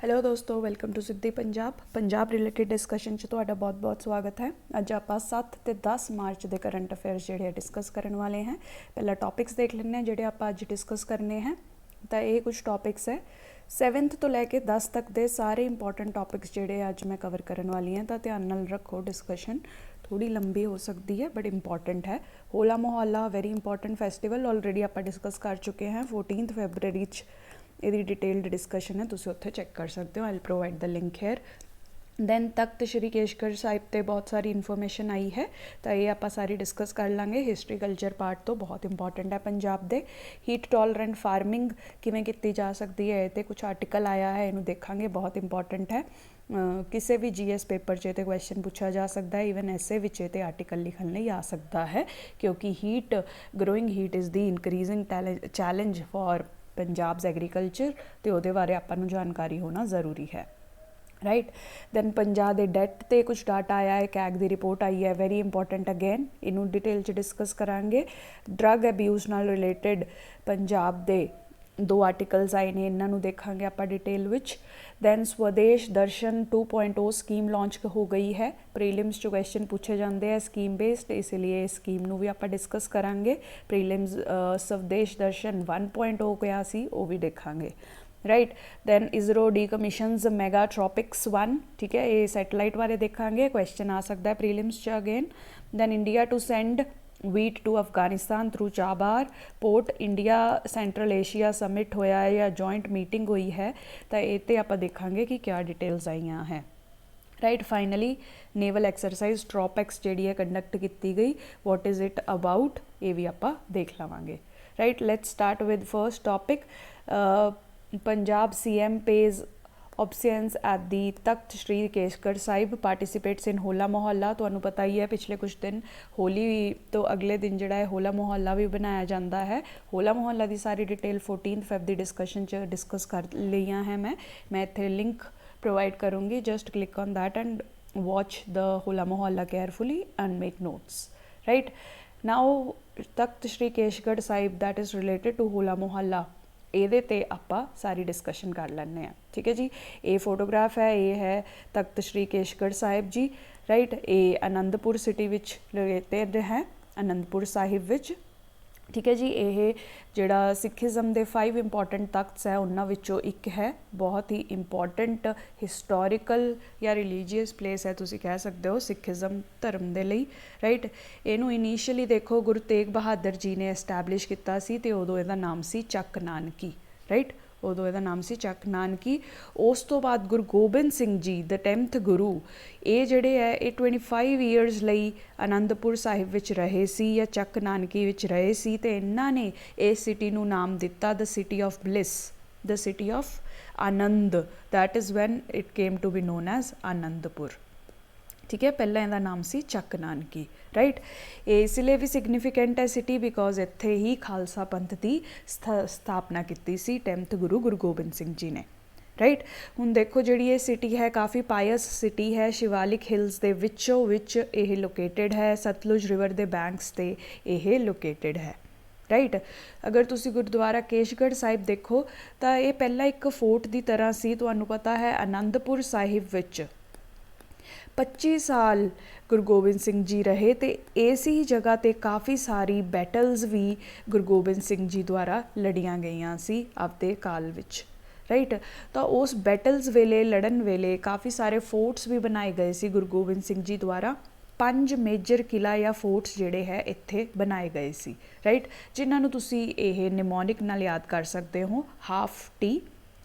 Hello दोस्तों, welcome to Siddhi Punjab related discussion च तुहाडा बहुत बहुत स्वागत है। अज आप 7 ते 10 मार्च के करंट अफेयर्स जिहड़े डिस्कस करने वाले हैं। पहला टॉपिक्स देख लेने हैं जिहड़े आप अज डिस्कस करने हैं। तो ये कुछ टॉपिक्स है 7th तो लैके 10 तक के सारे इंपॉर्टेंट टॉपिक्स जिहड़े अज मैं कवर करने वाली हैं। तो ध्यान नाल रखो, डिस्कशन थोड़ी लंबी हो सकती है बट इंपॉर्टेंट है। होला मोहल्ला वेरी इंपॉर्टेंट फैसटिवल ऑलरेडी आप डिस्कस कर चुके हैं। 14 फरवरी ये डिटेल्ड डिस्कशन है, तुम उत्थे चैक कर सकते हो। I will provide the link here. Then Takht Shri Keshgarh Sahib ते बहुत सारी इन्फॉर्मेशन आई है, तो ये आप सारी डिस्कस कर लाँगे। हिस्टरी कल्चर पार्ट तो बहुत इंपॉर्टेंट है पंजाब दे। हीट टॉलरेंट फार्मिंग किवें की जा सकती है, ये कुछ आर्टिकल आया है, इनू देखांगे, बहुत इंपॉर्टेंट है। किसी भी GS पेपर च तो क्वेश्चन पूछा जा सकता है, ईवन ऐसे विच ये आर्टिकल लिखने लई आ सकता है, क्योंकि heat growing heat is the increasing challenge for Punjab's agriculture, तो वो बारे आपां जानकारी होना ज़रूरी है। राइट। दैन पंजाब के डैट ते कुछ डाटा आया है, कैग की रिपोर्ट आई है, वेरी इंपॉर्टेंट अगेन, इनू डिटेल च डिस्कस करांगे। ड्रग अब्यूज़ नाल रिलेटेड पंजाब के 2 आर्टिकल्स आए ने, इन्हों देखांगे आप डिटेल विच। दैन स्वदेश दर्शन 2.0 स्कीम लॉन्च हो गई है। प्रीलिम्स जो क्वेश्चन पूछे जाते हैं स्कीम बेस्ड, इसलिए इस स्कीम नू भी आप डिस्कस करांगे। प्रीलिम्स स्वदेश दर्शन 1.0 क्या सी वो भी देखांगे। Right. Then ISRO decommissions Megha tropics 1, ठीक है, ये सैटेलाइट बारे देखांगे, क्वेश्चन आ सकता है प्रीलिम्स च again. Then India to send wheat to Afghanistan through Chabahar port, India Central Asia summit होया है या जॉइंट मीटिंग हुई है, तो ये आप देखांगे कि क्या डिटेल्स आईयां हैं। राइट। फाइनली नेवल एक्सरसाइज ट्रॉपैक्स जी है कंडक्ट की गई, वॉट इज़ इट अबाउट, ये भी आप देख लवांगे। Right. Let's start with first topic. Punjab CM pays obeisance at the Takht Shri Keshgarh Sahib, participates in Hola Mohalla. तो पता ही है पिछले कुछ दिन होली तो अगले दिन जोड़ा है होला मोहल्ला भी बनाया जाता है। होला मोहल्ला की सारी डिटेल 14 फेब की डिस्कशन च डिस्कस कर लिया है। मैं इत्थे लिंक प्रोवाइड करूँगी, just click on that and watch the Hola Mohalla carefully and make notes. Right. Now Takht Shri Keshgarh Sahib that is related to Hola Mohalla, ये ते आपां सारी डिस्कशन कर लैंदे हैं। ठीक है जी। ये फोटोग्राफ है, ये है तख्त श्री केशगढ़ साहिब जी। राइट। ये आनंदपुर सिटी विच लोकेटेड है, आनंदपुर साहिब विच। ठीक है जी। ये जिहड़ा सिखिज़म के 5 इंपॉर्टेंट तख्त है उन्हां विचों एक है, बहुत ही इंपॉर्टेंट हिस्टोरिकल या रिलीजीअस प्लेस है, तुसीं कह सकते हो सिखिज़म धर्म के लिए। राइट। इनू इनीशियली देखो गुरु तेग बहादुर जी ने एस्टैबलिश किया सी, ते उदों इहदा नाम सी चक नानकी। राइट। उदों इहदा नाम सी चक नानकी। उस तो बाद गुरु गोबिंद सिंह जी द 10th गुरु, ये जिहड़े है ये 25 ईयर्स लई आनंदपुर साहिब विच रहे सी या चक नानकी विच रहे सी, ते इन्हां ने इस सिटी नूं नाम दिता the city of bliss, the city of Anand. That is when it came to be known as Anandpur. ठीक है, पहला इहदा नाम सी चक नानकी। राइट। ये इसलिए भी सिग्निफिकेंट है सिटी बिकॉज इत्थे ही खालसा पंथ की स्थापना की सी 10th गुरु गुरु गोबिंद सिंह जी ने। राइट। हुण देखो जिहड़ी ये सिटी है काफ़ी पायस सिटी है, शिवालिक हिल्स दे विचों विच ये लोकेटेड है, सतलुज रिवर दे बैंक्स ते ये लोकेटेड है। राइट। अगर तुसी गुरुद्वारा केशगढ़ साहिब देखो तो ये पहला एक फोर्ट की तरह सी। तुहानूं पता है आनंदपुर साहिब विच 25 साल गुरु गोबिंद सिंह जी रहे, तो इस ही जगह ते काफ़ी सारी बैटल्स भी गुरु गोबिंद सिंह जी द्वारा लड़ियाँ गईयां सी आपदे काल विच। राइट। तो उस बैटल्स वेले लड़न वेले काफ़ी सारे फोर्ट्स भी बनाए गए सी गुरु गोबिंद सिंह जी द्वारा। 5 मेजर किला या फोर्ट्स जिहड़े है इत्थे बनाए गए सी। राइट। जिन्होंने तुसी ये निमोनिक नाल याद कर सकते हो, half T.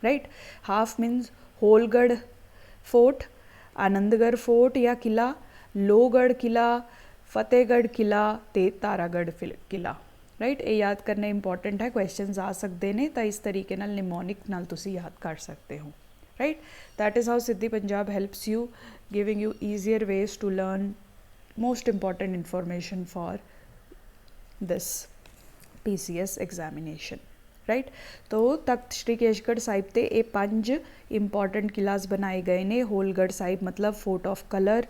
Right. Half means Holgarh fort, Anandgarh fort या किला, लोहगढ़ किला, फतेहगढ़ किला ते तारागढ़ किला। राइट। ये याद करना इंपॉर्टेंट है, क्वेश्चन आ सकते हैं, तो इस तरीके नाल निमोनिक नाल तुसी याद कर सकते हो। Right. That is how Siddhi Punjab helps you, giving you easier ways to learn most important information for this PCS examination. Right. तो तख्त श्री केशगढ़ साहिब ते ये 5 इंपॉर्टेंट किलास बनाए गए ने। होलगढ़ साहिब मतलब fort of colour.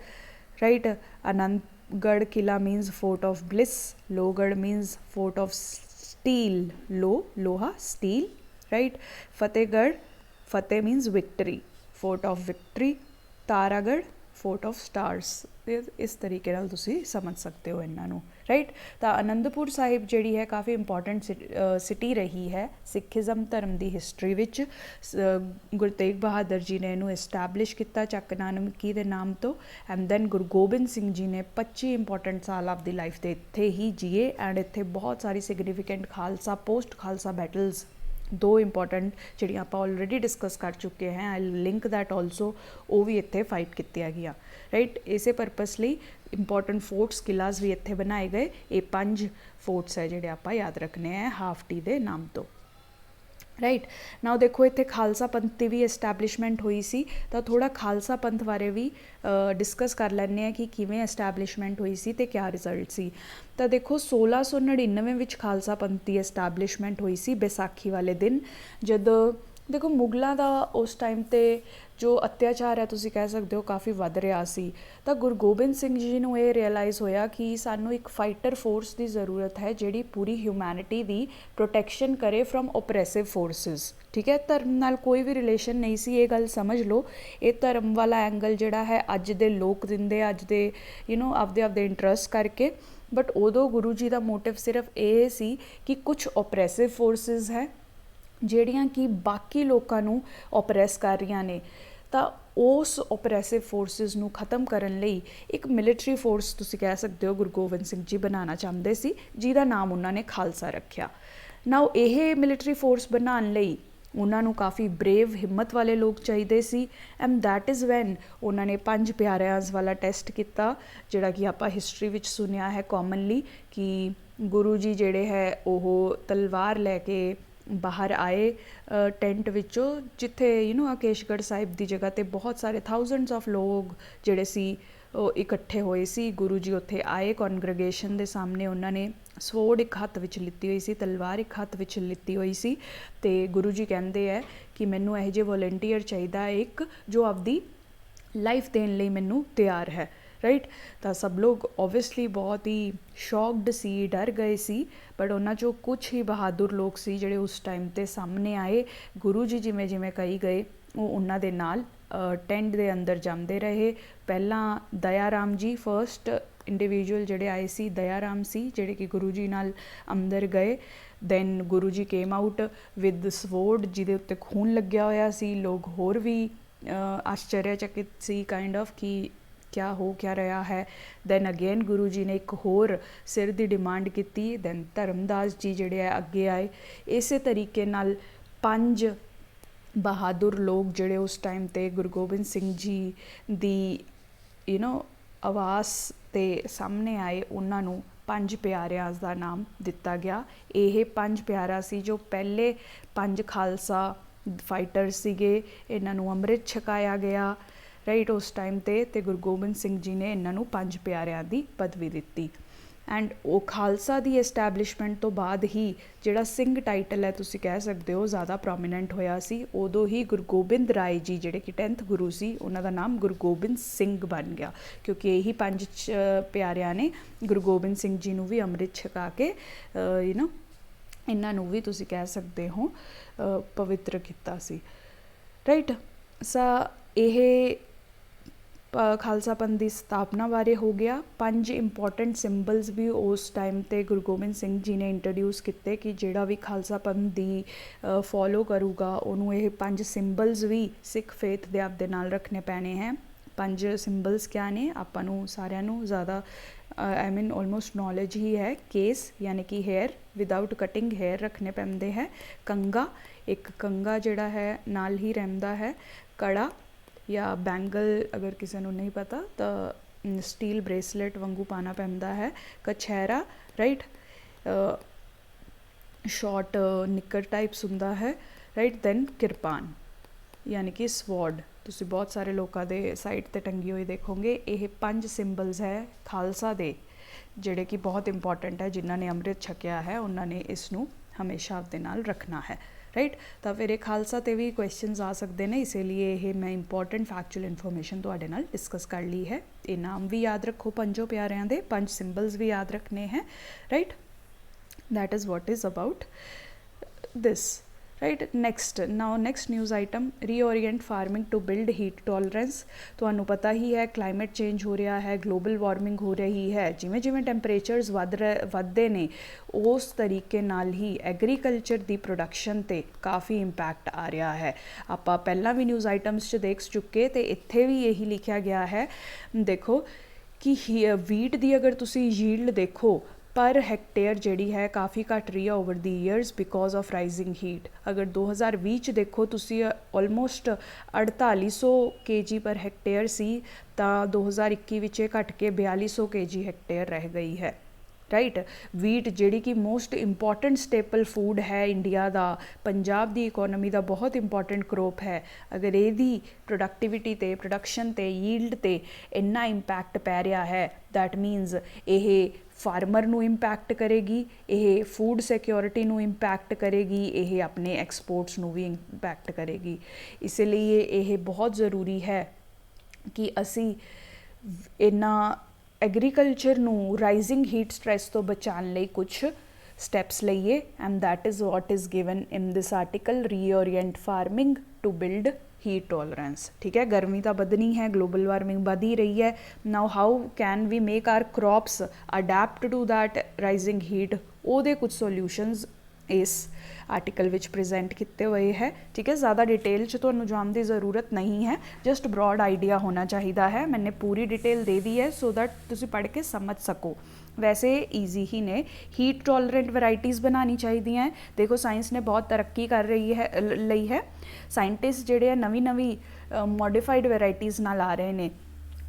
Right. Anandgarh किला means fort of bliss, Lohgarh means fort of steel, लोहा steel. Right. Fatehgarh, फतेह means victory. Fort of victory, Taragarh, fort of stars. इस तरीके नाल तुसी समझ सकते हो इन्हां नूं, राइट। तो आनंदपुर साहिब जिहड़ी है काफ़ी इंपॉर्टेंट सिटी रही है सिखिज़म धर्म की हिस्टरी विच। गुरु तेग बहादुर जी ने इनू इस्टैबलिश किया चक नानकी के नाम तो, एंड दैन गुरु गोबिंद सिंह जी ने 25 इंपॉर्टेंट साल आपकी लाइफ के इत्थे ही जिए, एंड इत्थे बहुत सारी significant Khalsa post Khalsa battles, 2 important जिहड़ियां आपां ऑलरेडी डिस्कस कर चुके हैं, आई लिंक दैट ऑल्सो, वो भी इत्थे फाइट कीतियां गईयां, राइट। इसे परपस लई इंपॉर्टेंट फोर्ट्स किलास भी इत्थे बनाए गए। ये 5 फोर्ट्स है जिहड़े आपां याद रखने हैं हाफटी दे नाम तो, राइट। नाउ देखो इत्थे खालसा पंथ की भी एस्टैबलिशमेंट हुई सी, तो थोड़ा खालसा पंथ बारे भी डिस्कस कर लैंदे हैं कि किवें एस्टैबलिशमेंट हुई सी ते क्या रिजल्ट सी। तो देखो 1699 विच खालसा पंथ की एस्टैबलिशमेंट हुई सी बैसाखी वाले दिन, जद देखो मुगलों का उस टाइम ते जो अत्याचार है तुसीं कह सकते हो काफ़ी वध रहा सी। तो गुरु गोबिंद सिंह जी नूं ये रियलाइज़ होया कि सानू एक फाइटर फोर्स की ज़रूरत है जिहड़ी पूरी ह्यूमैनिटी की प्रोटैक्शन करे फ्रॉम ओप्रैसिव फोर्सिस, ठीक है। धर्म नाल कोई भी रिलेशन नहीं सी, ये गल समझ लो। ये धर्म वाला एंगल जिहड़ा है अज दे लोग दिंदे, अज दे आपदे इंटरस्ट करके, बट उदों गुरु जी का मोटिव सिर्फ ये सी कि कुछ ओप्रैसिव फोर्सिस है ਜਿਹੜੀਆਂ कि बाकी लोगों ਨੂੰ ओप्रैस कर रही ने, तो उस ओप्रैसिव फोर्सिस ਨੂੰ खत्म करन लई एक मिलिटरी फोर्स तुसी कह सकते हो गुरु गोबिंद सिंह जी बनाना चाहते सी, जिहदा नाम उन्होंने खालसा रखा। नाउ यह मिलिटरी फोर्स बनाने लई उन्होंने काफ़ी ब्रेव हिम्मत वाले लोग चाहिए सी, एंड दैट इज़ वैन उन्होंने 5 प्यारियां वाला टेस्ट किया, जिहड़ा कि आपां हिस्टरी विच सुनिया है कॉमनली कि गुरु जी जिहड़े है वो तलवार लैके बाहर आए टेंट विचों, जिथे आकेशगढ़ साहिब की जगह ते बहुत सारे थाउजेंड्स ऑफ लोग जिहड़े सी इकट्ठे होए सी। गुरु जी उत्थे आए कॉन्ग्रीगेशन के सामने, उन्होंने स्वोर्ड एक हत्थ विच लित्ती हुई सी, तलवार एक हत्थ विच लित्ती हुई सी, ते गुरु जी कहते हैं कि मैनू यहो जिहे वॉलंटियर चाहिए एक जो आपदी लाइफ देने लई मैनू तैयार है, राइट। तो सब लोग ओबवियसली बहुत ही शॉक्ड सी, डर गए सी, बट उन्हां चों कुछ ही बहादुर लोग सी जिहड़े उस टाइम ते सामने आए। गुरु जी जिमें जिमें कही गए वो उन्हां दे नाल टेंट दे अंदर जांदे रहे। पहला दयाराम जी फर्स्ट इंडिविजुअल जिहड़े आए सी, दयाराम सी जिहड़े कि गुरु जी नाल अंदर गए। Then Guru ji came out with sword जिहदे उत्ते खून लग्या होया सी। लोग होर भी आश्चर्यचकित सी काइंड ऑफ कि क्या हो क्या रहा है। दैन अगेन गुरु जी ने एक होर सिर की डिमांड की। दैन धर्मदास जी जिहड़े अगे आए। इस तरीके नाल 5 बहादुर लोग जिहड़े उस टाइम ते गुरु गोबिंद सिंह जी दी आवाज़ ते सामने आए, उन्होंने 5 प्यारियां का नाम दिता गया। ये 5 प्यारा सी जो पहले 5 खालसा फाइटर सीगे, इन्हों अमृत छकाया गया, राइट। उस टाइम ते गुरु गोबिंद सिंह जी ने इन्हों 5 प्यारियां की पदवी दी। एंड वो खालसा की एस्टैबलिशमेंट तो बाद ही जिहड़ा सिंह टाइटल है तुसी कह सकते हो ज़्यादा प्रोमीनेंट होया सी। उदों ही गुरु गोबिंद राय जी जिहड़े कि 10th गुरु सी, उन्हां दा नाम गुरु गोबिंद सिंह बन गया, क्योंकि यही 5 प्यारियां ने गुरु गोबिंद सिंह जी नूं भी अमृत छका के इन्हां नूं भी तुसी कह सकते हो पवित्र किया सी, राइट। सा यह खालसा पंथ की स्थापना बारे हो गया। 5 इंपॉर्टेंट सिंबल्स भी उस टाइम ते गुरु गोबिंद सिंह जी ने इंट्रोड्यूस किए कि जिहड़ा भी खालसा पंथ की फॉलो करूगा उन्होंने ये 5 सिंबल्स भी सिख फेथ दे आपदे नाल रखने पैने हैं। 5 सिंबल्स क्या ने आपां नूं सारिआं नूं ज़्यादा आई मीन ऑलमोस्ट नॉलेज ही है। केस यानी कि हेयर विदाउट कटिंग हेयर रखने पैंदे है। कंगा, एक कंगा जिहड़ा है नाल ही रहिंदा है। कड़ा या बैंगल अगर किसी को नहीं पता तो स्टील ब्रेसलेट वांगू पाना पैंदा है। कछैरा, राइट, शॉर्ट निकर टाइप्स हुंदा है, राइट। दैन किरपान यानी कि स्वॉर्ड, तुसी बहुत सारे लोगों के साइड ते टंगी हुई देखोगे। ये 5 सिंबल्स है खालसा दे जिहड़े कि बहुत इंपॉर्टेंट है। जिन्होंने अमृत छकिया है उन्होंने इसनूं हमेशा आपदे नाल रखना है, राइट। तो फिर एक खालसा ते भी क्वेश्चनस आ सकते हैं, इसलिए ये मैं इंपॉर्टेंट फैक्चुअल इन्फॉर्मेशन तुहाडे नाल डिस्कस कर ली है। ये नाम भी याद रखो 5 प्यारियां दे, 5 सिंबल्स भी याद रखने हैं, right. That is what is about this, right. Next news item, reorient farming to build heat tolerance. तुहानू पता ही है क्लाइमेट चेंज हो रहा है, ग्लोबल वार्मिंग हो रही है, जिमें जिमें टैंपरेचर्स वधदे ने उस तरीके नाल ही एग्रीकल्चर की प्रोडक्शन ते काफ़ी इंपैक्ट आ रहा है। आपां पहलां भी न्यूज़ आइटम्स च देख चुके तो इत्थे भी यही लिखा गया है, देखो कि वीट की अगर तुसी यील्ड देखो पर हैक्टेयर जिहड़ी है काफ़ी घट रही है over the years because of rising heat. अगर 2020 च देखो तुसी ऑलमोस्ट 4800 kg पर हैक्टेयर सी, तो 2021 विच घट के 4200 kg हैक्टेयर रह गई है। राइट। वीट जिहड़ी कि मोस्ट इंपॉर्टेंट स्टेपल फूड है इंडिया का, पंजाब की इकोनॉमी का बहुत इंपॉर्टेंट क्रॉप है, अगर यदी प्रोडक्टिविटी ते प्रोडक्शन ते यील्ड ते इन्ना इंपैक्ट पै रहा है, दैट मीनस ये फार्मर नू इंपैक्ट करेगी, ये फूड सिक्योरिटी नू इंपैक्ट करेगी, ये अपने एक्सपोर्ट्स नू भी इंपैक्ट करेगी। इसलिए ये बहुत ज़रूरी है कि असी इन्ना एग्रीकल्चर नू राइजिंग हीट स्ट्रैस तो बचाने लई कुछ स्टैप्स लईए, and that is what is given in this article, reorient farming to build heat tolerance. ठीक है, गर्मी तो बदनी है, ग्लोबल वार्मिंग बढ़ ही रही है। Now how can we make our crops adapt to that rising heat, ओहदे कुछ सोल्यूशंस इस आर्टिकल विच प्रेजेंट किए हुए है। ठीक है, ज़्यादा डिटेल च तुहानू जाने की ज़रूरत नहीं है, जस्ट ब्रॉड आइडिया होना चाहिए है। मैंने पूरी डिटेल दे दी है सो दैट तुसी पढ़ के समझ सको। वैसे ईजी ही ने, हीट टॉलरेंट वैराइटीज़ बनानी चाहिए हैं। देखो साइंस ने बहुत तरक्की कर रही है, साइंटिस्ट जिहड़े नवी नवी मॉडिफाइड वैराइटीज़ नाल आ रहे हैं,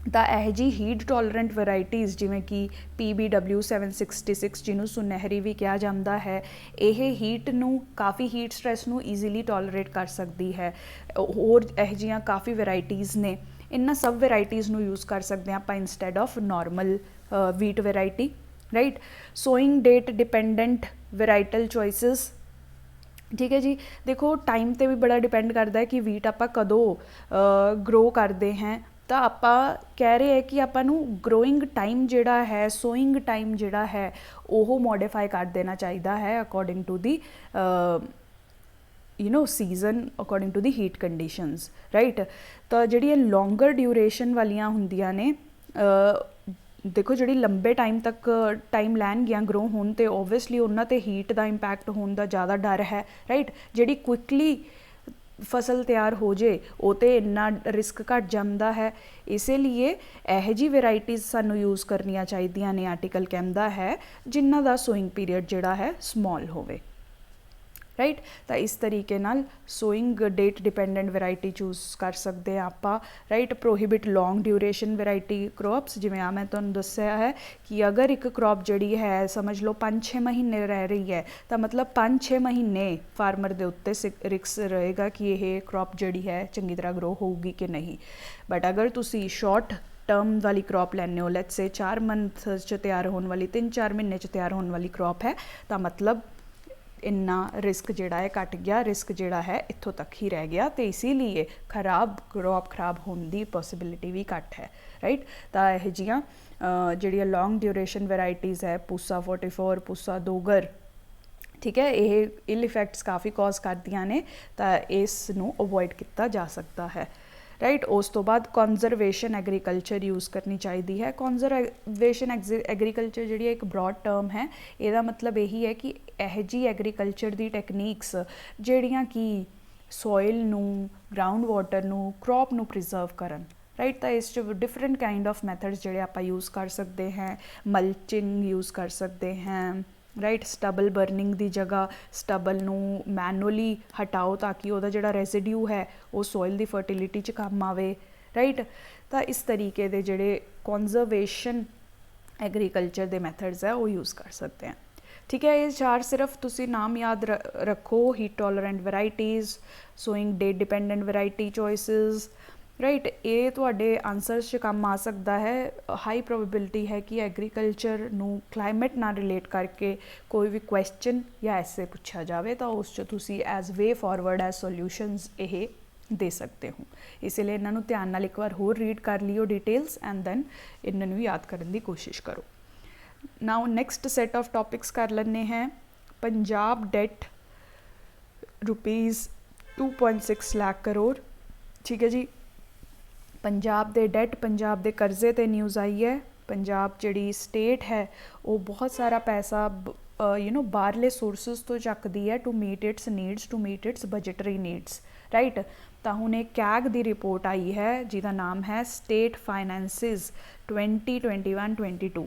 तो यह जी हीट टॉलरेंट वैराइटीज़ जिमें कि PBW 766 जिन्हों सुनहरी भी कहा जाता है, यह हीट नू काफ़ी हीट स्ट्रैस नू ईजीली टॉलरेट कर सकती है। और यह जियां काफ़ी वैराइटीज़ ने, इन्हां सब वैराइटीज़ नू यूज़ कर सकते हैं आप instead of normal wheat variety. Right. Sowing date dependent varietal choices. ठीक है जी, देखो टाइम ते भी बड़ा डिपेंड करता है कि वीट आपां कदों ग्रो करते हैं, तो आप कह रहे हैं कि आपां नू ग्रोइंग टाइम जिहड़ा है, सोइंग टाइम जिहड़ा है वो मॉडिफाई कर देना चाहिए है according to the season, according to the heat conditions. Right. तो जिहड़ियां लॉन्गर ड्यूरेशन वालियां हुंदियां ने, देखो जिहड़ी लंबे टाइम तक टाइम लैणगियां ग्रो होण ते ओबवियसली उन्हां ते हीट का इंपैक्ट होने का ज़्यादा डर है। राइट। जिहड़ी क्विकली फसल तैयार हो जाए वो तो इन्ना रिस्क घट जाता है, इसीलिए यह जी वैराइटीज़ सानू यूज़ करनियाँ चाहिए ने, आर्टिकल कहता है, जिन्हां दा सोइंग पीरियड जिहड़ा है स्मॉल होवे। राइट। तो इस तरीके नाल sowing date dependent variety choose कर सकते हैं आप। Right. Prohibit long duration variety crops, जिवें आ मैं तुहानूं दस्सिया है कि अगर एक क्रॉप जिहड़ी है समझ लो 5-6 महीने रह रही है, तो मतलब 5-6 महीने फार्मर के उत्ते रिस्क रहेगा कि यह क्रॉप जिहड़ी है चंगी तरह ग्रो होगी कि नहीं। बट अगर तुसी शॉर्ट टर्म वाली क्रॉप लैने हो, लेट्स से 4 मंथ च तैयार होने वाली, 3-4 महीने च तैयार होने वाली क्रॉप है, तो मतलब इन्ना रिस्क जिहड़ा है घट गया, रिस्क जिहड़ा है इत्थों तक ही रह गया, तो इसीलिए खराब क्रॉप खराब होने की पॉसिबिलिटी भी घट है। राइट। तो यह जियां जिहड़ियां लॉन्ग ड्यूरेशन वैराइटीज़ है, पूसा 44, पूसा दोगर, ठीक है, ये इल इफैक्ट्स काफ़ी कॉज करदियां ने, तो इस नूं अवॉइड किया जा सकता है। राइट। उस तो बाद कॉन्जरवेशन एग्रीकल्चर यूज़ करनी चाहिए है। कॉन्जरवेशन एग्रीकल्चर जी एक ब्रॉड टर्म है, यदा मतलब यही है कि यह जी एग्रीकल्चर की टैक्नीक्स जिहड़ियां कि सॉइल नू, ग्राउंड वाटर नू, क्रॉप नू प्रिजर्व करन। राइट। तो इस डिफरेंट काइंड ऑफ मैथड्स जिहड़े आप यूज़ कर सकते हैं, मल्चिंग यूज़ कर सकते हैं। राइट। स्टबल बर्निंग की जगह स्टबल नू मैनुअली हटाओ ताकि वह जिहड़ा रेजिड्यू है वो सॉइल की फर्टिलिटी च काम आवे। राइट। तो इस तरीके के जिहड़े कॉन्जरवेशन एग्रीकल्चर के मैथड्स है वो यूज़ कर सकते हैं। ठीक है, ये 4 सिर्फ तुसी नाम याद रखो, heat tolerant varieties, sowing date dependent variety choices. Right. ये तुहाडे आंसर्स च काम आ सकता है। हाई प्रोबेबिलिटी है कि एग्रीकल्चर नू क्लाइमेट नाल रिलेट करके कोई भी क्वेश्चन या ऐसे पूछा जाए, तो उस च तुसी as way forward as solutions ये दे सकते हो। इसलिए इन्हों ध्यान नाल एक बार होर रीड कर लियो डिटेल्स, एंड दैन इन्होंने भी याद करने की कोशिश करो। Now next set of topics कर लेने हैं। Punjab debt rupees 2.6 lakh crore. ठीक है जी। पंजाब दे डैट, पंजाब दे कर्जे ते न्यूज़ आई है। पंजाब जिहड़ी स्टेट है वो बहुत सारा पैसा बाहरले सोर्सिस तो चकदी है to meet its budgetary needs, right. तो हुण एक कैग दी रिपोर्ट आई है जिहदा नाम है स्टेट फाइनैंसिस 2021-22,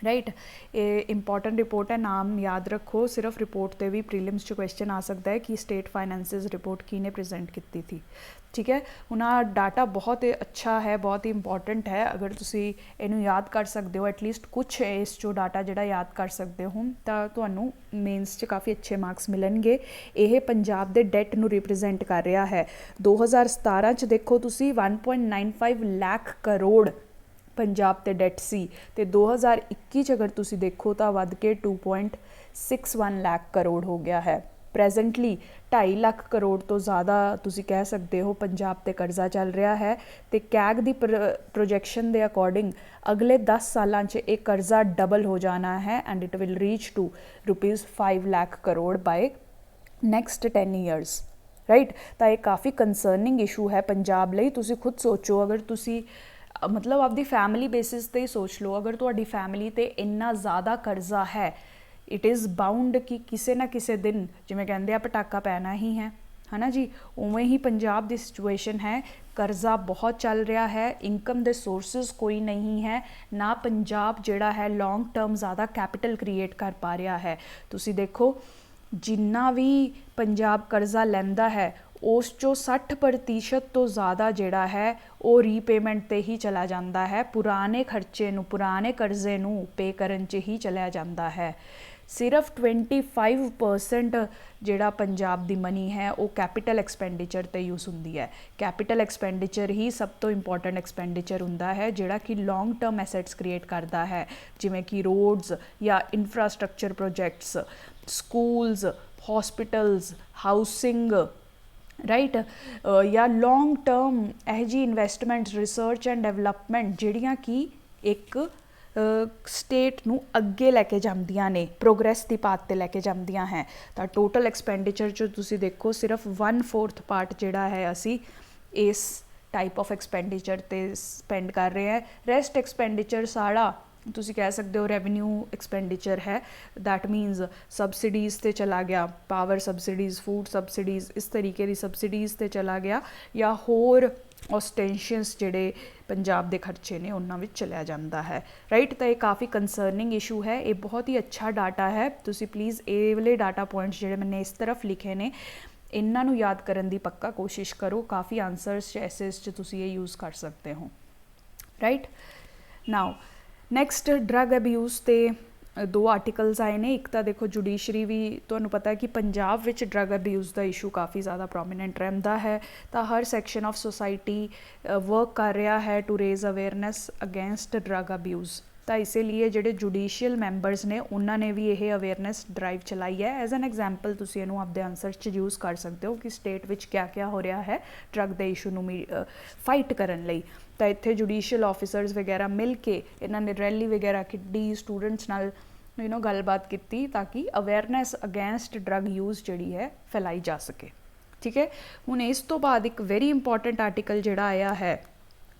राइट। ये इंपॉर्टेंट रिपोर्ट है, नाम याद रखो। सिर्फ रिपोर्ट ते भी प्रीलिम्स च क्वेश्चन आ सकता है कि स्टेट फाइनैंसिस रिपोर्ट किने प्रेजेंट की थी। ठीक है, हुण आ डाटा बहुत ही अच्छा है, बहुत ही इंपॉर्टेंट है। अगर तुसी इनू याद कर सकते हो, एटलीस्ट कुछ इस चो डाटा जिहड़ा याद कर सकते हो तो तुहानू मेन्स च काफ़ी अच्छे मार्क्स मिलणगे। यह पंजाब दे डैट नू रिप्रजेंट कर रहा है। 2017 च देखो तुसी 1.95 लाख करोड़ पंजाब ते डैट सी, ते 2021 अगर तुसी देखो तो वध के 2.61 लाख करोड़ हो गया है। प्रेजेंटली 2.5 लाख करोड़ तो ज़्यादा तुसी कह सकते हो पंजाब ते कर्जा चल रहा है। तो कैग दी प्रोजैक्शन के अकॉर्डिंग अगले 10 सालों च एक कर्जा डबल हो जाना है and it will reach to ₹5 lakh crore by next 10 years, right. तो ये काफ़ी कंसर्निंग इशू है पंजाब लई। तुसी खुद सोचो, अगर तुसी मतलब आपकी फैमिली बेसिस ते ही सोच लो, अगर तुहाडी फैमिली ते इन्ना ज़्यादा कर्जा है, इट इज़ बाउंड कि किसी ना किसी दिन जिवें कहंदे आ पटाका पैना ही है ना जी। उवें ही पंजाब की सिचुएशन है, कर्जा बहुत चल रहा है, इनकम दे सोर्सिस कोई नहीं है ना। पंजाब जिहड़ा है लॉन्ग टर्म ज़्यादा कैपिटल क्रिएट कर पा रहा है। तुसी देखो जिन्ना भी पंजाब कर्जा लैंदा है उस चो 60% तो ज़्यादा जिहड़ा है वो रीपेमेंट ते ही चला जाता है, पुराने खर्चे नू, पुराने कर्जे नू पे करन च ही चला जाता है। सिर्फ 25% जिहड़ा पंजाब दी मनी है वो कैपिटल एक्सपेंडिचर ते यूज़ हुंदी है। कैपिटल एक्सपेंडिचर ही सब तो इंपॉर्टेंट एक्सपेंडिचर हुंदा है जिहड़ा कि लॉन्ग टर्म एसेट्स क्रिएट करता है, जिवें कि रोड्स या infrastructure projects, schools, hospitals, housing, right, या लॉन्ग टर्म यह जी इन्वेस्टमेंट्स, रिसर्च एंड डेवलपमेंट जिहड़ियां कि एक स्टेट नू अगे लैके जांदियां ने, प्रोग्रैस की पाथ ते लैके जांदियां हैं। तो टोटल एक्सपेंडिचर जो तुसी देखो सिर्फ 1/4 पार्ट जिहड़ा है असी इस टाइप ऑफ एक्सपेंडिचर ते स्पेंड कर रहे हैं। रेस्ट एक्सपेंडिचर सारा तुसी कह सकते हो रेवन्यू एक्सपेंडिचर है, दैट मीनस सबसिडीज़ ते चला गया, पावर सबसिडीज़, फूड सबसिडीज़, इस तरीके की सबसिडीज़ ते चला गया, या होर ऑस्टेंशियस जिहड़े पंजाब के खर्चे ने उन्हां विच चलिया जाता है, राइट। तो ये काफ़ी कंसर्निंग इशू है, ये बहुत ही अच्छा डाटा है। तुसी प्लीज़ ये वाले डाटा पॉइंट्स जिहड़े मैंने इस तरफ लिखे ने इन्हां नूं याद करन दी पक्का कोशिश करो। काफ़ी आंसर्स एसेस च तुसी ये यूज़ कर सकते हो, right. Now next drug abuse ते 2 आर्टिकल्स आए ने। एक तो देखो जुडिशरी भी तुहानूं पता है कि पंजाब विच ड्रग अब्यूज़ का इशू काफ़ी ज़्यादा प्रोमीनेंट रहिंदा है। तो हर सैक्शन ऑफ सोसाइटी वर्क कर रहा है to raise awareness against drug abuse. तो इसीलिए जिहड़े जुडिशियल मैंबरस ने उन्होंने भी यह अवेयरनैस ड्राइव चलाई है। एज एन एग्जाम्पल तुसीं इहनूं आपदे आंसर च यूज़ कर सकते हो कि स्टेट विच क्या क्या हो रहा है ड्रग के इशू नूं फाइट करन लई। तो इत्थे जुडिशियल ऑफिसर्स वगैरह मिल के इन्होंने रैली वगैरह कड्ढी, स्टूडेंट्स नाल गलबात की ताकि अवेयरनैस अगेंस्ट ड्रग यूज़ जिहड़ी है फैलाई जा सके। ठीक है, हुण इस तो बाद एक वेरी इंपॉर्टेंट आर्टिकल जिहड़ा आया है,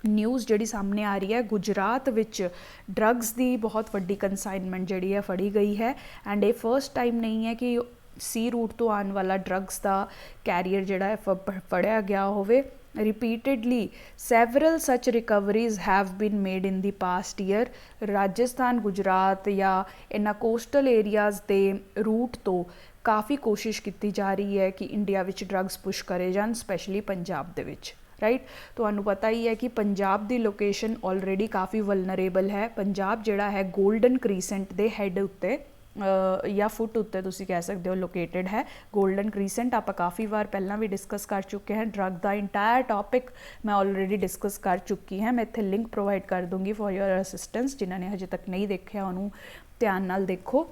न्यूज़ जिहड़ी सामने आ रही है, गुजरात विच ड्रग्स की बहुत वड्डी कंसाइनमेंट जिहड़ी है फड़ी गई है। एंड ये फर्स्ट टाइम नहीं है कि सी रूट तो आने वाला ड्रग्स का कैरियर जिहड़ा है फड़िया गया होवे। Repeatedly several such recoveries have been made in the past year. Rajasthan, Gujarat या इन्हां कोस्टल एरियाज़ के रूट तो काफ़ी कोशिश की जा रही है कि इंडिया विच ड्रग्स पुश करे जान, स्पैशली पंजाब दे विच, राइट। तुहानूं पता ही है कि पंजाब की लोकेशन ऑलरेडी काफ़ी वलनरेबल है। पंजाब जिहड़ा है गोल्डन क्रीसेंट के हैड उत्ते या फुट उत्ते तुसीं कह सकते हो लोकेटेड है। गोल्डन क्रीसेंट आप काफ़ी बार पहला भी डिस्कस कर चुके हैं। ड्रग का इंटायर टॉपिक मैं ऑलरेडी डिस्कस कर चुकी हैं। मैं इत्थे लिंक प्रोवाइड कर दूँगी फॉर योर असिस्टेंस, जिन्होंने हजे तक नहीं देखा उन्होंने ध्यान नाल देखो।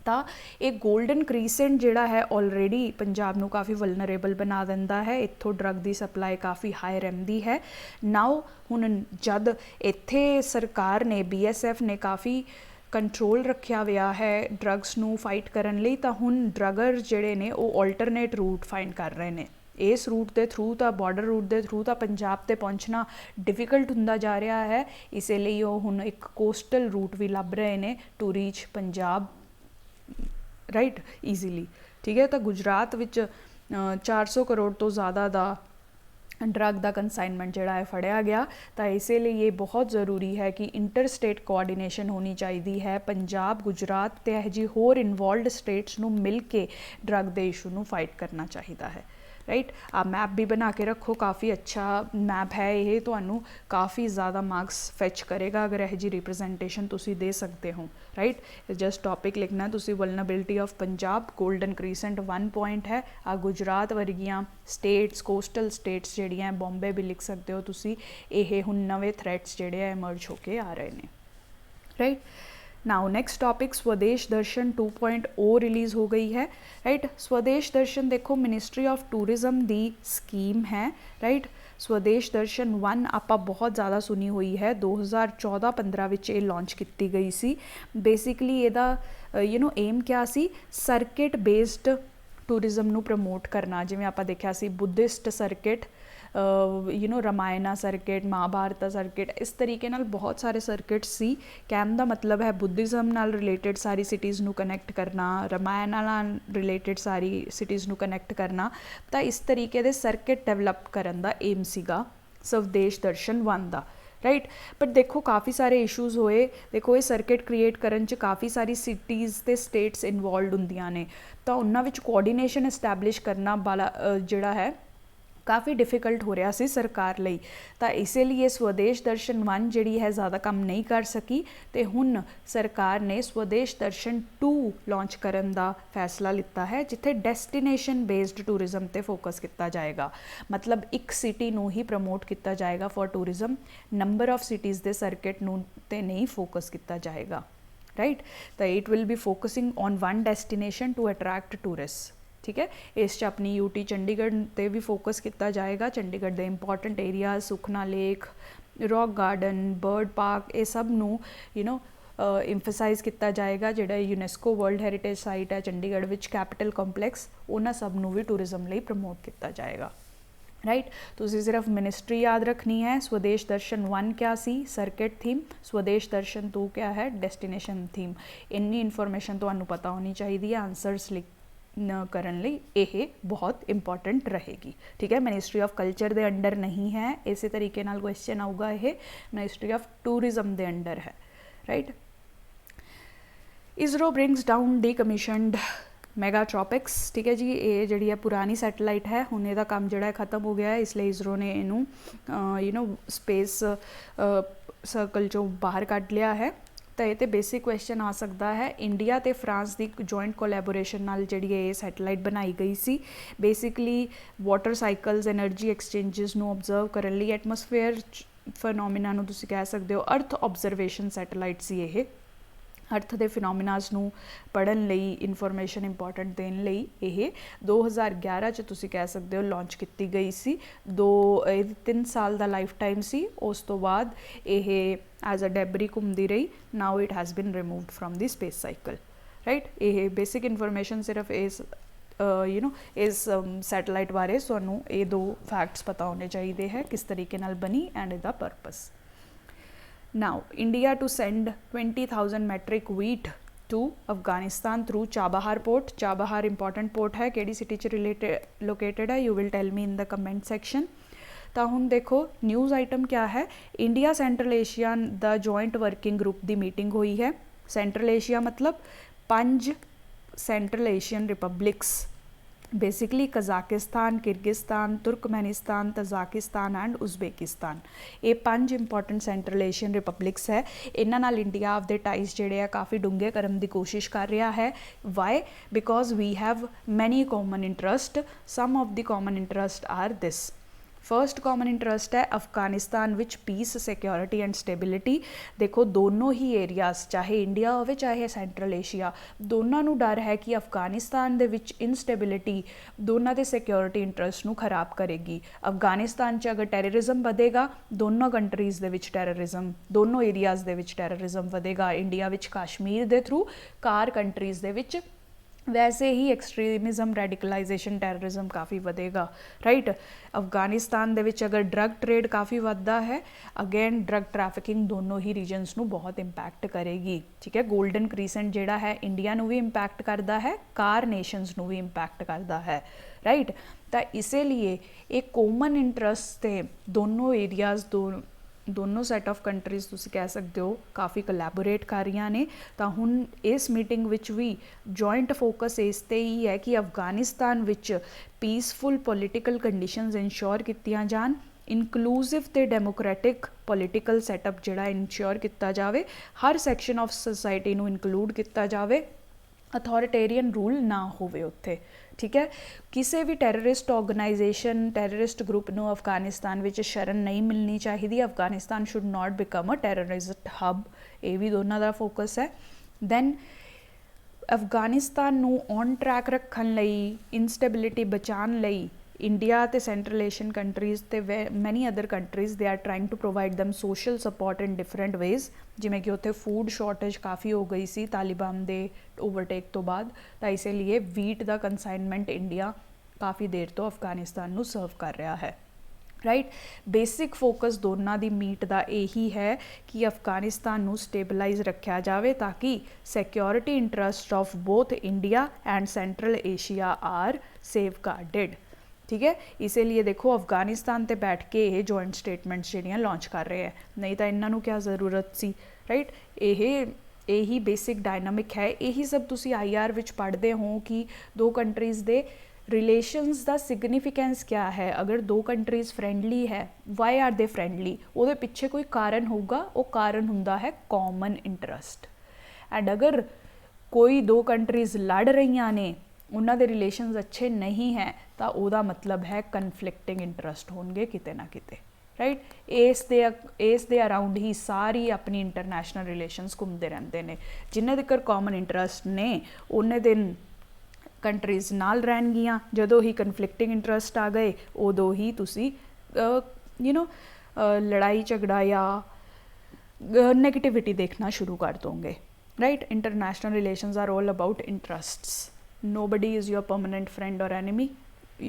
तो एक गोल्डन क्रीसेंट जिहड़ा है ऑलरेडी पंजाब नूं काफ़ी वलनरेबल बना दिंदा है। इत्थों ड्रग की सप्लाई काफ़ी हाई रहिंदी है। नाउ हुण जद इत्थे सरकार ने BSF ने काफ़ी ਕੰਟਰੋਲ ਰੱਖਿਆ ਹੋਇਆ ਹੈ ਡਰੱਗਸ ਨੂੰ ਫਾਈਟ ਕਰਨ ਲਈ, ਤਾਂ ਹੁਣ ਡਰੱਗਰ ਜਿਹੜੇ ਨੇ ਉਹ ਆਲਟਰਨੇਟ ਰੂਟ ਫਾਈਂਡ ਕਰ ਰਹੇ ਨੇ। ਇਸ ਰੂਟ ਦੇ ਥਰੂ ਤਾਂ ਬਾਰਡਰ ਰੂਟ ਦੇ ਥਰੂ ਤਾਂ ਪੰਜਾਬ 'ਤੇ ਪਹੁੰਚਣਾ ਡਿਫਿਕਲਟ ਹੁੰਦਾ ਜਾ ਰਿਹਾ ਹੈ, ਇਸੇ ਲਈ ਉਹ ਹੁਣ ਇੱਕ ਕੋਸਟਲ ਰੂਟ ਵੀ ਲੱਭ ਰਹੇ ਨੇ to reach Punjab, right, easily. ਠੀਕ ਹੈ, ਤਾਂ ਗੁਜਰਾਤ ਵਿੱਚ 400 ਕਰੋੜ ਤੋਂ ਜ਼ਿਆਦਾ ਦਾ ਡਰੱਗ ਦਾ ਕੰਸਾਈਨਮੈਂਟ ਜਿਹੜਾ ਹੈ ਫੜਿਆ ਗਿਆ। ਤਾਂ ਇਸੇ ਲਈ ਇਹ ਬਹੁਤ ਜ਼ਰੂਰੀ ਹੈ ਕਿ ਇੰਟਰ ਸਟੇਟ ਕੋਆਰਡੀਨੇਸ਼ਨ ਹੋਣੀ ਚਾਹੀਦੀ ਹੈ। ਪੰਜਾਬ, ਗੁਜਰਾਤ ਅਤੇ ਇਹੋ ਜਿਹੀ ਹੋਰ ਇਨਵੋਲਵਡ ਸਟੇਟਸ ਨੂੰ ਮਿਲ ਕੇ ਡਰੱਗ ਦੇ ਇਸ਼ੂ ਨੂੰ ਫਾਈਟ ਕਰਨਾ ਚਾਹੀਦਾ ਹੈ, ਰਾਈਟ। ਆ ਮੈਪ ਵੀ ਬਣਾ ਕੇ ਰੱਖੋ, ਕਾफ़ी ਅੱਛਾ ਮੈਪ ਹੈ ਇਹ, ਤੁਹਾਨੂੰ ਕਾफ़ी ਜ਼ਿਆਦਾ ਮਾਰਕਸ ਫੈਚ ਕਰੇਗਾ ਅਗਰ ਇਹੋ ਜਿਹੀ ਰਿਪਰੈਜ਼ੈਂਟੇਸ਼ਨ ਤੁਸੀਂ ਦੇ ਸਕਦੇ ਹੋ, ਰਾਈਟ। ਜਸਟ ਟੌਪਿਕ ਲਿਖਣਾ ਤੁਸੀਂ, vulnerability of Punjab, golden ਕ੍ਰੀਸੈਂਟ 1 point ਹੈ। ਆ ਗੁਜਰਾਤ ਵਰਗੀਆਂ ਸਟੇਟਸ, ਕੋਸਟਲ ਸਟੇਟਸ ਜਿਹੜੀਆਂ, ਬੰਬੇ ਵੀ ਲਿਖ ਸਕਦੇ ਹੋ ਤੁਸੀਂ, ਇਹ ਹੁਣ ਨਵੇਂ ਥ੍ਰੈਟਸ ਜਿਹੜੇ ਆ ਐਮਰਜ ਹੋ ਕੇ ਆ ਰਹੇ ਨੇ, ਰਾਈਟ। ਨਾਓ ਨੈਕਸਟ ਟॉपिक स्वदेश दर्शन 2.0 ਰਿਲੀਜ਼ ਹੋ ਗਈ ਹੈ, ਰਾਈਟ। स्वदेश दर्शन ਦੇਖੋ ministry of tourism the scheme ਹੈ, ਰਾਈਟ। स्वदेश दर्शन 1 ਆਪਾਂ ਬਹੁਤ ਜ਼ਿਆਦਾ ਸੁਣੀ ਹੋਈ ਹੈ, 2014-15 ਵਿੱਚ ਇਹ ਲਾਂਚ ਕੀਤੀ ਗਈ ਸੀ। ਬੇਸਿਕਲੀ ਇਹਦਾ ਏਮ ਕਿਆ ਸੀ, ਸਰਕਿਟ ਬੇਸਡ ਟੂਰਿਜ਼ਮ ਨੂੰ ਪ੍ਰਮੋਟ ਕਰਨਾ। ਜਿਵੇਂ ਆਪਾਂ ਦੇਖਿਆ ਸੀ ਬੁੱਧਿਸਟ ਸਰਕਿਟ, ਰਾਮਾਇਣਾ ਸਰਕਿਟ, ਮਹਾਭਾਰਤਾ ਸਰਕਿਟ, ਇਸ ਤਰੀਕੇ ਨਾਲ ਬਹੁਤ ਸਾਰੇ ਸਰਕਿਟਸ ਸੀ। ਕਹਿਣ ਦਾ ਮਤਲਬ ਹੈ ਬੁੱਧਿਜ਼ਮ ਨਾਲ ਰਿਲੇਟਡ ਸਾਰੀ ਸਿਟੀਜ਼ ਨੂੰ ਕਨੈਕਟ ਕਰਨਾ, ਰਾਮਾਇਣ ਨਾਲ ਰਿਲੇਟਡ ਸਾਰੀ ਸਿਟੀਜ਼ ਨੂੰ ਕਨੈਕਟ ਕਰਨਾ। ਤਾਂ ਇਸ ਤਰੀਕੇ ਦੇ ਸਰਕਿਟ ਡਿਵੈਲਪ ਕਰਨ ਦਾ ਏਮ ਸੀਗਾ स्वदेश दर्शन 1 ਦਾ, ਰਾਈਟ। ਬਟ ਦੇਖੋ ਕਾफ़ੀ ਸਾਰੇ ਇਸ਼ੂਜ਼ ਹੋਏ। ਦੇਖੋ ਇਹ ਸਰਕਿਟ ਕ੍ਰੀਏਟ ਕਰਨ 'ਚ ਕਾफ़ੀ ਸਾਰੀ ਸਿਟੀਜ਼ ਅਤੇ ਸਟੇਟਸ ਇਨਵੋਲਵਡ ਹੁੰਦੀਆਂ ਨੇ, ਤਾਂ ਉਹਨਾਂ ਵਿੱਚ ਕੋਆਰਡੀਨੇਸ਼ਨ ਇਸਟੈਬਲਿਸ਼ ਕਰਨਾ ਵਾਲਾ ਜਿਹੜਾ ਹੈ ਕਾफ़ੀ ਡਿਫਿਕਲਟ ਹੋ ਰਿਹਾ ਸੀ ਸਰਕਾਰ ਲਈ। ਤਾਂ ਇਸੇ ਲਈ ਇਹ स्वदेश दर्शन 1 ਜਿਹੜੀ ਹੈ ਜ਼ਿਆਦਾ ਕੰਮ ਨਹੀਂ ਕਰ ਸਕੀ, ਅਤੇ ਹੁਣ ਸਰਕਾਰ ਨੇ स्वदेश दर्शन 2 ਲਾਂਚ ਕਰਨ ਦਾ ਫੈਸਲਾ ਲਿੱਤਾ ਹੈ, ਜਿੱਥੇ ਡੈਸਟੀਨੇਸ਼ਨ ਬੇਸਡ ਟੂਰਿਜ਼ਮ 'ਤੇ ਫੋਕਸ ਕੀਤਾ ਜਾਏਗਾ। ਮਤਲਬ ਇੱਕ ਸਿਟੀ ਨੂੰ ਹੀ ਪ੍ਰਮੋਟ ਕੀਤਾ ਜਾਏਗਾ for tourism, number of cities ਦੇ ਸਰਕਿਟ ਨੂੰ 'ਤੇ ਨਹੀਂ ਫੋਕਸ ਕੀਤਾ ਜਾਏਗਾ, ਰਾਈਟ। ਤਾਂ it will be focusing on one destination to attract tourist, ਠੀਕ ਹੈ। ਇਸ 'ਚ ਆਪਣੀ यूटी ਚੰਡੀਗੜ੍ਹ 'ਤੇ ਵੀ ਫੋਕਸ ਕੀਤਾ ਜਾਏਗਾ। ਚੰਡੀਗੜ੍ਹ ਦੇ important areas, Sukhna lake, rock garden, bird park, ਇਹ ਸਭ ਨੂੰ ਇੰਫਸਾਈਜ਼ ਕੀਤਾ ਜਾਏਗਾ। ਜਿਹੜਾ ਯੂਨੈਸਕੋ ਵਰਲਡ ਹੈਰੀਟੇਜ ਸਾਈਟ ਹੈ ਚੰਡੀਗੜ੍ਹ ਵਿੱਚ, ਕੈਪੀਟਲ ਕੰਪਲੈਕਸ, ਉਹਨਾਂ ਸਭ ਨੂੰ ਵੀ ਟੂਰਿਜ਼ਮ ਲਈ ਪ੍ਰਮੋਟ ਕੀਤਾ ਜਾਏਗਾ, ਰਾਈਟ। ਤੁਸੀਂ ਸਿਰਫ ਮਿਨਿਸਟਰੀ ਯਾਦ ਰੱਖਣੀ ਹੈ। स्वदेश दर्शन 1 ਕਿਆ ਸੀ, ਸਰਕਿਟ ਥੀਮ। स्वदेश दर्शन 2 ਕਿਆ ਹੈ, ਡੈਸਟੀਨੇਸ਼ਨ ਥੀਮ। ਇੰਨੀ ਇਨਫੋਰਮੇਸ਼ਨ ਤੁਹਾਨੂੰ ਪਤਾ ਹੋਣੀ ਚਾਹੀਦੀ ਹੈ ਆਨਸਰਸ ਕਰਨ ਲਈ, ਇਹ ਬਹੁਤ ਇੰਪੋਰਟੈਂਟ ਰਹੇਗੀ, ਠੀਕ ਹੈ। ਮਿਨਿਸਟਰੀ ਆਫ ਕਲਚਰ ਦੇ ਅੰਡਰ ਨਹੀਂ ਹੈ, ਇਸੇ ਤਰੀਕੇ ਨਾਲ ਕੁਐਸਚਨ ਆਊਗਾ, ਇਹ ਮਿਨਿਸਟਰੀ ਆਫ ਟੂਰਿਜ਼ਮ ਦੇ ਅੰਡਰ ਹੈ, ਰਾਈਟ। ਇਸਰੋ ਬ੍ਰਿੰਗਸ ਡਾਊਨ ਡੀਕਮਿਸ਼ਨਡ ਮੈਗਾਟ੍ਰੋਪਿਕਸ, ਠੀਕ ਹੈ ਜੀ। ਇਹ ਜਿਹੜੀ ਹੈ ਪੁਰਾਣੀ ਸੈਟਲਾਈਟ ਹੈ, ਹੁਣ ਇਹਦਾ ਕੰਮ ਜਿਹੜਾ ਹੈ ਖਤਮ ਹੋ ਗਿਆ ਹੈ, ਇਸ ਲਈ ਇਸਰੋ ਨੇ ਇਹਨੂੰ ਸਪੇਸ ਸਰਕਲ 'ਚੋਂ ਬਾਹਰ ਕੱਢ ਲਿਆ ਹੈ। ਤਾਂ ਇਹ 'ਤੇ ਬੇਸਿਕ ਕੁਐਸਚਨ ਆ ਸਕਦਾ ਹੈ, ਇੰਡੀਆ ਅਤੇ ਫਰਾਂਸ ਦੀ ਜੁਆਇੰਟ ਕੋਲੈਬੋਰੇਸ਼ਨ ਨਾਲ ਜਿਹੜੀ ਇਹ ਸੈਟਲਾਈਟ ਬਣਾਈ ਗਈ ਸੀ। ਬੇਸਿਕਲੀ ਵਾਟਰ ਸਾਈਕਲਸ, ਐਨਰਜੀ ਐਕਸਚੇਂਜਸ ਨੂੰ ਓਬਜ਼ਰਵ ਕਰਨ ਲਈ, ਐਟਮੋਸਫੇਅਰ ਫਿਨੋਮੀਨਾ ਨੂੰ ਤੁਸੀਂ ਕਹਿ ਸਕਦੇ ਹੋ, ਅਰਥ ਓਬਜ਼ਰਵੇਸ਼ਨ ਸੈਟਲਾਈਟ ਸੀ ਇਹ। ਅਰਥ ਦੇ ਫਿਨੋਮੀਨਾਸ ਨੂੰ ਪੜ੍ਹਨ ਲਈ, ਇਨਫੋਰਮੇਸ਼ਨ ਇੰਪੋਰਟੈਂਟ ਦੇਣ ਲਈ ਇਹ 2011 'ਚ ਤੁਸੀਂ ਕਹਿ ਸਕਦੇ ਹੋ ਲਾਂਚ ਕੀਤੀ ਗਈ ਸੀ। 3 ਸਾਲ ਦਾ ਲਾਈਫ ਟਾਈਮ ਸੀ। ਉਸ ਤੋਂ ਬਾਅਦ ਇਹ ਐਜ਼ ਅ ਡੈਬਰੀ ਘੁੰਮਦੀ ਰਹੀ। ਨਾਓ ਇਟ ਹੈਜ਼ ਬਿਨ removed from the space cycle, right. ਇਹ ਬੇਸਿਕ ਇਨਫੋਰਮੇਸ਼ਨ ਸਿਰਫ ਇਸ ਸੈਟਲਾਈਟ ਬਾਰੇ ਤੁਹਾਨੂੰ ਇਹ 2 ਫੈਕਟਸ ਪਤਾ ਹੋਣੇ ਚਾਹੀਦੇ ਹੈ, ਕਿਸ ਤਰੀਕੇ ਨਾਲ ਬਣੀ ਐਂਡ ਇਹਦਾ purpose. Now, India to send 20,000 metric wheat to Afghanistan through Chabahar port. Chabahar important port है, केड़ी सिटी च located है, you will tell me in the comment section. ਤਾਂ ਹੁਣ ਦੇਖੋ ਨਿਊਜ਼ ਆਈਟਮ ਕਿਆ ਹੈ, ਇੰਡੀਆ ਸੈਂਟਰਲ ਏਸ਼ੀਆ ਦਾ ਜੁਆਇੰਟ ਵਰਕਿੰਗ ਗਰੁੱਪ ਦੀ ਮੀਟਿੰਗ ਹੋਈ ਹੈ। ਸੈਂਟਰਲ ਏਸ਼ੀਆ ਮਤਲਬ 5 Central Asian republics, basically Kazakhstan, Kyrgyzstan, Turkmenistan, Tajikistan and Uzbekistan. ਇਹ 5 ਇੰਪੋਰਟੈਂਟ ਸੈਂਟਰਲ ਏਸ਼ੀਅਨ ਰਿਪਬਲਿਕਸ ਹੈ। ਇਹਨਾਂ ਨਾਲ ਇੰਡੀਆ ਆਪਦੇ ਟਾਈਜ਼ ਜਿਹੜੇ ਆ ਕਾਫੀ ਡੂੰਘੇ ਕਰਨ ਦੀ ਕੋਸ਼ਿਸ਼ ਕਰ ਰਿਹਾ ਹੈ। Why? Because we have many common interest. Some of the common interest are this. First common interest है अफगानिस्तान विच पीस सिक्योरिटी एंड स्टेबिलिटी। देखो दोनों ही एरियाज चाहे इंडिया होवे चाहे सेंट्रल एशिया, दोनों नूं डर है कि अफगानिस्तान दे विच इनस्टेबिलिटी दोनों के सिक्योरिटी इंटरस्ट नूं खराब करेगी। अफगानिस्तान च अगर टैररिज्म वधेगा, दोनों कंट्रीज़ दे विच टैररिज्म, दोनों एरियाज दे विच टैररिज्म वधेगा। इंडिया विच कश्मीर दे थ्रू, कार कंट्रीज़ दे विच वैसे ही एक्सट्रीमिज़म, रेडिकलाइजेशन, टैररिज्म काफ़ी वधेगा, राइट। अफगानिस्तान दे विच अगर ड्रग ट्रेड काफ़ी वधदा है, अगेन ड्रग ट्रैफिकिंग दोनों ही रीजनस नूं बहुत इंपैक्ट करेगी, ठीक है। गोल्डन क्रीसेंट जिहड़ा है इंडिया नूं भी इंपैक्ट करता है, कार नेशनस नूं भी इंपैक्ट करता है, राइट। तो इसलिए एक कॉमन इंटरस्ट ते दोनों एरियाज दोनों सैट ऑफ कंट्रीज़ तुसीं कह सकते हो काफ़ी कोलैबोरेट कर रही ने। तो हुण इस मीटिंग विच भी जॉइंट फोकस इस ते ही है कि अफगानिस्तान विच पीसफुल पोलिटिकल कंडीशनस इंश्योर कीतियां जान, इनकलूसिव ते डेमोक्रेटिक पोलिटिकल सैटअप जिहड़ा इंश्योर किया जाए, हर सैक्शन ऑफ सोसाइटी नूं इनकलूड किया जाए, अथॉरिटेरियन रूल ना होवे उत्थे, ठीक है। किसी भी टैररिस्ट ऑर्गेनाइजेशन, टैररिस्ट ग्रुप नूं अफगानिस्तान विच शरण नहीं मिलनी चाहिए। Afghanistan should not become a terrorist hub, ये भी दोनों का फोकस है। दैन अफगानिस्तान नूं ऑन ट्रैक रखण लई, इनस्टेबिलिटी बचाण लई इंडिया ते सेंट्रल एशियन कंट्रीज़ ते many other countries they are trying to provide them social support in different ways, जिमें कि उत्थे फूड शॉर्टेज काफ़ी हो गई सी तालिबान दे ओवरटेक तो बाद, तो इसलिए वीट का कंसाइनमेंट इंडिया काफ़ी देर तो अफगानिस्तान नूं सर्व कर रहा है, राइट। बेसिक फोकस दोनों की मीट का यही है कि अफगानिस्तान नूं स्टेबलाइज रखा जाए ताकि security interest of both India and Central Asia are safeguarded, ठीक है। इसलिए देखो अफगानिस्तान ते बैठ के ये जॉइंट स्टेटमेंट्स जिहड़ियां लॉन्च कर रहे हैं, नहीं तो इन्हां नूं क्या ज़रूरत सी, राइट। यही बेसिक डायनामिक है, यही सब तुसी IR विच पढ़ते हो कि दो कंट्रीज़ दे रिलेशनस का सिग्निफिकेंस क्या है। अगर दो कंट्रीज़ फ्रेंडली है, वाई आर दे फ्रेंडली, वो पिछे कोई कारण होगा, वो कारण हुंदा है कॉमन इंटरस्ट। एंड अगर कोई दो कंट्रीज़ लड़ रही ने, उन्होंने रिलेशनस अच्छे नहीं हैं, तो वह मतलब है कन्फ्लिक्टिंग इंटरस्ट होंगे किते ना किते, राइट। इस दे अराउंड ही सारी अपनी इंटरनेशनल रिलेशनस घूमते रहते हैं। जिन्हें तक कॉमन इंटरस्ट ने उन्ने दिन कंट्रीज़ नाल रहनगियां, जदों ही कन्फ्लिक्टिंग इंटरस्ट आ गए उदों ही तुसी लड़ाई झगड़ा या नेगेटिविटी देखना शुरू कर दोगे, right. International relations are all about interests. Nobody is your permanent friend or enemy,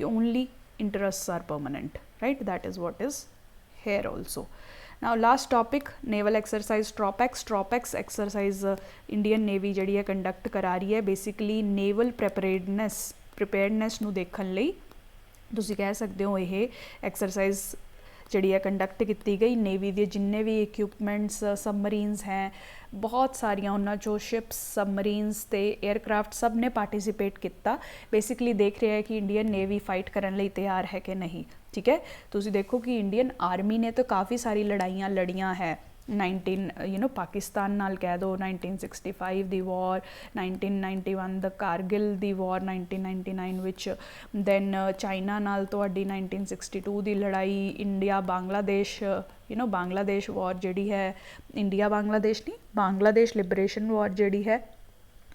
only interests are permanent, right? That is what is here also. Now last topic, naval exercise TROPEX। TROPEX exercise Indian Navy जिहड़ी है conduct करा रही है, basically naval प्रिपेयर्डनैस नूं देखण लई तुसीं कह सकते हो ये एक्सरसाइज जिहड़ी है कंडक्ट की गई। नेवी के जिन्ने भी इक्विपमेंट्स सबमरीनस हैं, बहुत सारिया उन्होंने चो शिप्स, सबमरीनस ते एयरक्राफ्ट सब ने पार्टिसिपेट किया। बेसिकली देख रहे हैं कि इंडियन नेवी फाइट करने लई तैयार है कि नहीं, ठीक है। तुसीं देखो कि इंडियन आर्मी ने तो काफ़ी सारी लड़ाइयाँ लड़ियाँ है, पाकिस्तान नाल कह दो 1965 दी वॉर, 1991 द कारगिल दी वॉर 1999 विच, दैन चाइना नाल तुहाडी 1962 दी लड़ाई, इंडिया बांग्लादेश बांग्लादेश वॉर जिहड़ी है, इंडिया बांग्लादेश नहीं, बांग्लादेश लिबरेशन वॉर जिहड़ी है।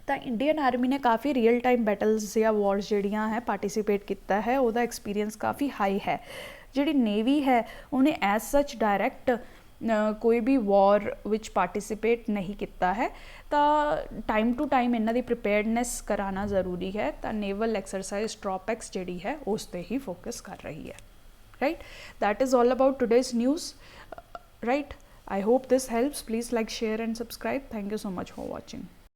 तो इंडियन आर्मी ने काफ़ी रियल टाइम बैटल्स या वॉर्स जिहड़ियां है पार्टिसिपेट किया है, उसका एक्सपीरियंस काफ़ी हाई है। जिहड़ी नेवी है उन्हें एज सच डायरैक्ट कोई भी वॉर विच पार्टिसिपेट नहीं किया है, तो टाइम टू टाइम इन्हां दी प्रिपेयर्डनैस कराना ज़रूरी है। तो नेवल एक्सरसाइज TROPEX जिहड़ी है उस पर ही फोकस कर रही है, right. That is all about today's news, right. I hope this helps. Please like, share and subscribe. Thank you so much for watching.